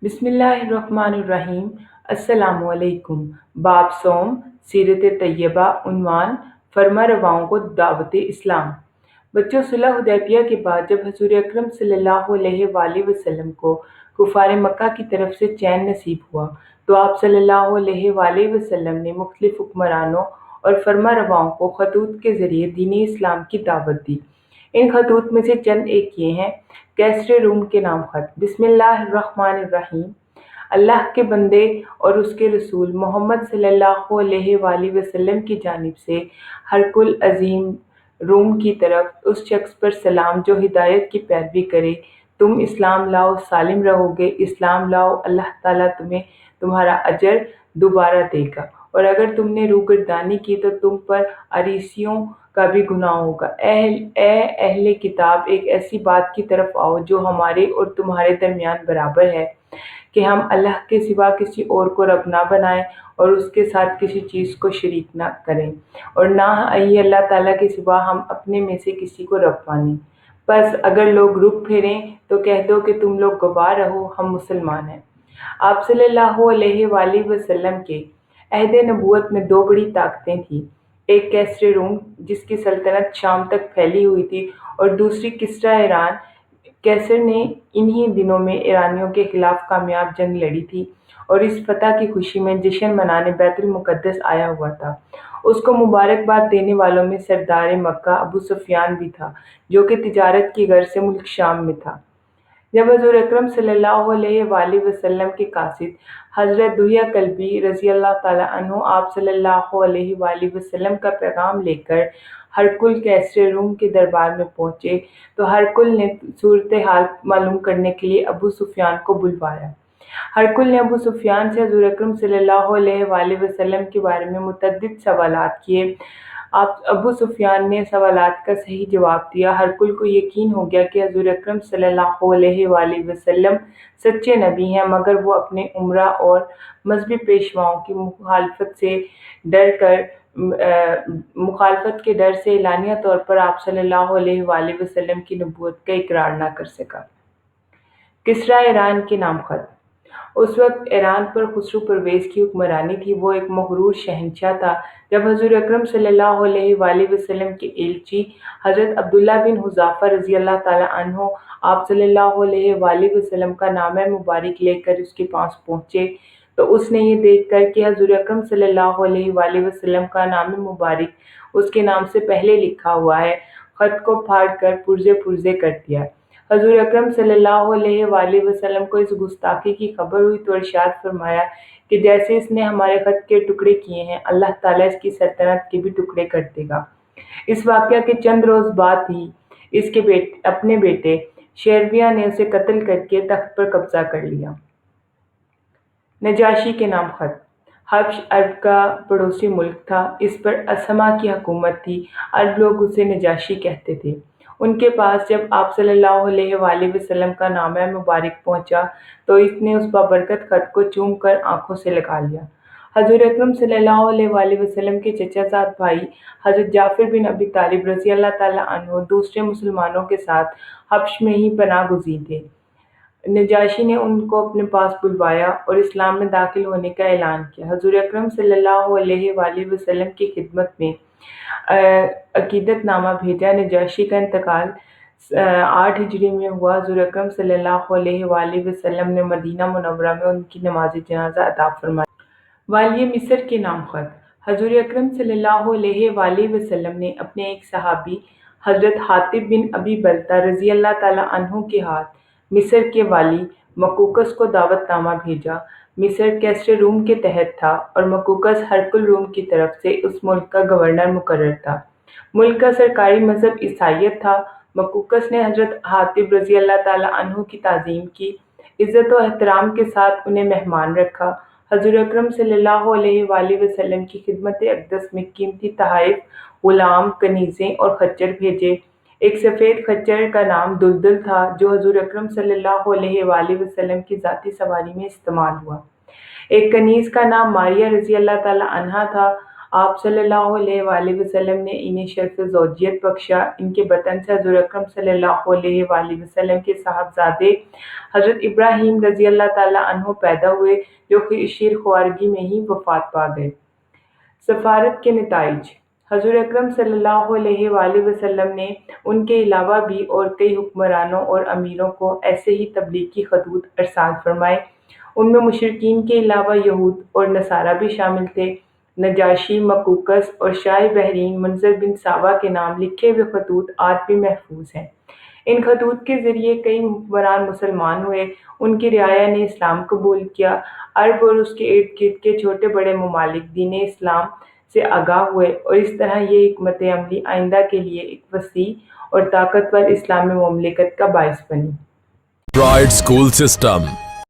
بسم اللہ الرحمن الرحیم۔ السلام علیکم۔ باب سوم، سیرت طیبہ، عنوان فرما رواؤں کو دعوت اسلام۔ بچوں، صلح حدیبیہ کے بعد جب حضور اکرم صلی اللہ علیہ وآلہ وسلم کو کفار مکہ کی طرف سے چین نصیب ہوا تو آپ صلی اللہ علیہ وآلہ وسلم نے مختلف حکمرانوں اور فرما رواؤں کو خطوط کے ذریعے دین اسلام کی دعوت دی۔ ان خطوط میں سے چند ایک یہ ہیں: کیسر روم کے نام خط۔ بسم اللہ الرحمن الرحیم۔ اللہ کے بندے اور اس کے رسول محمد صلی اللہ علیہ وآلہ وسلم کی جانب سے ہرقل عظیم روم کی طرف اس شخص پر سلام جو ہدایت کی پیروی کرے۔ تم اسلام لاؤ، سالم رہو گے۔ اسلام لاؤ، اللہ تعالیٰ تمہیں تمہارا اجر دوبارہ دے گا، اور اگر تم نے روگردانی کی تو تم پر عیسائیوں کا بھی گناہ ہوگا۔ اے اہل کتاب، ایک ایسی بات کی طرف آؤ جو ہمارے اور تمہارے درمیان برابر ہے کہ ہم اللہ کے سوا کسی اور کو رب نہ بنائیں اور اس کے ساتھ کسی چیز کو شریک نہ کریں، اور نہ ہی اللہ تعالیٰ کے سوا ہم اپنے میں سے کسی کو رب مانیں۔ بس اگر لوگ رخ پھیریں تو کہہ دو کہ تم لوگ گواہ رہو، ہم مسلمان ہیں۔ آپ صلی اللہ علیہ وآلہ وسلم کے عہد نبوت میں دو بڑی طاقتیں تھیں، ایک کیسر روم جس کی سلطنت شام تک پھیلی ہوئی تھی، اور دوسری کسریٰ ایران۔ کیسر نے انہی دنوں میں ایرانیوں کے خلاف کامیاب جنگ لڑی تھی اور اس فتح کی خوشی میں جشن منانے بیت المقدس آیا ہوا تھا۔ اس کو مبارکباد دینے والوں میں سردار مکہ ابو سفیان بھی تھا، جو کہ تجارت کی غرض سے ملک شام میں تھا۔ جب حضور اکرم صلی اللہ علیہ وآلہ وسلم کے قاصد حضرت دحیہ کلبی رضی اللہ تعالیٰ عنہ آپ صلی اللہ علیہ وآلہ وسلم کا پیغام لے کر ہرقل کیسر روم کے دربار میں پہنچے تو ہرقل نے صورتحال معلوم کرنے کے لیے ابو سفیان کو بلوایا۔ ہرقل نے ابو سفیان سے حضور اکرم صلی اللہ علیہ وآلہ وسلم کے بارے میں متعدد سوالات کیے۔ ابو سفیان نے سوالات کا صحیح جواب دیا۔ ہرقل کو یقین ہو گیا کہ حضور اکرم صلی اللہ علیہ وآلہ وسلم سچے نبی ہیں، مگر وہ اپنے امراء اور مذہبی پیشواؤں کی مخالفت کے ڈر سے اعلانیہ طور پر آپ صلی اللہ علیہ وآلہ وسلم کی نبوت کا اقرار نہ کر سکا۔ کسریٰ ایران کے نام خط۔ اس وقت ایران پر خسرو پرویز کی حکمرانی تھی۔ وہ ایک مغرور شہنشاہ تھا۔ جب حضور اکرم صلی اللہ علیہ وآلہ وسلم کے ایلچی حضرت عبداللہ بن حذافہ رضی اللہ تعالیٰ عنہ آپ صلی اللہ علیہ وآلہ وسلم کا نامہ مبارک لے کر اس کے پاس پہنچے تو اس نے یہ دیکھ کر کہ حضور اکرم صلی اللہ علیہ وآلہ وسلم کا نام مبارک اس کے نام سے پہلے لکھا ہوا ہے، خط کو پھاڑ کر پرزے پرزے کر دیا۔ حضور اکرم صلی اللہ علیہ وآلہ وسلم کو اس گستاخی کی خبر ہوئی تو ارشاد فرمایا کہ جیسے اس نے ہمارے خط کے ٹکڑے کیے ہیں، اللہ تعالیٰ اس کی سلطنت کے بھی ٹکڑے کر دے گا۔ اس واقعہ کے چند روز بعد ہی اس کے اپنے بیٹے شیرویہ نے اسے قتل کر کے تخت پر قبضہ کر لیا۔ نجاشی کے نام خط۔ حبش عرب کا پڑوسی ملک تھا۔ اس پر اسما کی حکومت تھی۔ عرب لوگ اسے نجاشی کہتے تھے۔ ان کے پاس جب آپ صلی اللہ علیہ وآلہ وسلم کا نامہ مبارک پہنچا تو اس نے اس بابرکت خط کو چوم کر آنکھوں سے لگا لیا۔ حضور اکرم صلی اللہ علیہ وآلہ وسلم کے چچا زاد بھائی حضرت جعفر بن ابی طالب رضی اللہ تعالیٰ عنہ دوسرے مسلمانوں کے ساتھ حبش میں ہی پناہ گزین تھے۔ نجاشی نے ان کو اپنے پاس بلوایا اور اسلام میں داخل ہونے کا اعلان کیا۔ حضور اکرم صلی اللہ علیہ وآلہ وسلم کی خدمت میں عقیدت نامہ بھیجا۔ نجاشی کا انتقال 8 ہجری میں ہوا۔ حضور اکرم صلی اللہ علیہ وآلہ وسلم نے مدینہ منورہ میں ان کی نماز جنازہ ادا فرمائی۔ والی مصر کے نام خط۔ حضور اکرم صلی اللہ علیہ وآلہ وسلم نے اپنے ایک صحابی حضرت حاطب بن ابی بلتہ رضی اللہ تعالیٰ عنہ کے ہاتھ مصر کے والی مقوقس کو دعوت نامہ بھیجا۔ مصر کیسر روم کے تحت تھا اور مقوقس ہرقل روم کی طرف سے اس ملک کا گورنر مقرر تھا۔ ملک کا سرکاری مذہب عیسائیت تھا۔ مقوقس نے حضرت حاطب رضی اللہ تعالیٰ عنہ کی تعظیم کی، عزت و احترام کے ساتھ انہیں مہمان رکھا۔ حضور اکرم صلی اللہ علیہ وآلہ وسلم کی خدمت اقدس میں قیمتی تحائف، غلام، کنیزیں اور خچر بھیجے۔ ایک سفید خچر کا نام دلدل تھا جو حضور اکرم صلی اللہ علیہ وآلہ وسلم کی ذاتی سواری میں استعمال ہوا۔ ایک کنیز کا نام ماریہ رضی اللہ تعالیٰ عنہا تھا۔ آپ صلی اللہ علیہ وآلہ وسلم نے انہیں شرف زوجیت بخشا۔ ان کے بطن سے حضور اکرم صلی اللہ علیہ وآلہ وسلم کے صاحبزادے حضرت ابراہیم رضی اللہ تعالیٰ عنہ پیدا ہوئے، جو شیر خوارگی میں ہی وفات پا گئے۔ سفارت کے نتائج: حضور اکرم صلی اللہ علیہ وآلہ وسلم نے ان کے علاوہ بھی اور کئی حکمرانوں اور امیروں کو ایسے ہی تبلیغی خطوط ارسال فرمائے۔ ان میں مشرکین کے علاوہ یہود اور نصارہ بھی شامل تھے۔ نجاشی، مقوقس اور شاہ بحرین منظر بن ساوا کے نام لکھے ہوئے خطوط آج بھی محفوظ ہیں۔ ان خطوط کے ذریعے کئی حکمران مسلمان ہوئے، ان کی رعایا نے اسلام قبول کیا۔ عرب اور اس کے ارد گرد کے چھوٹے بڑے ممالک دین اسلام سے آگاہ ہوئے، اور اس طرح یہ حکمت عملی آئندہ کے لیے ایک وسیع اور طاقتور اسلامی مملکت کا باعث بنی۔ Bright school system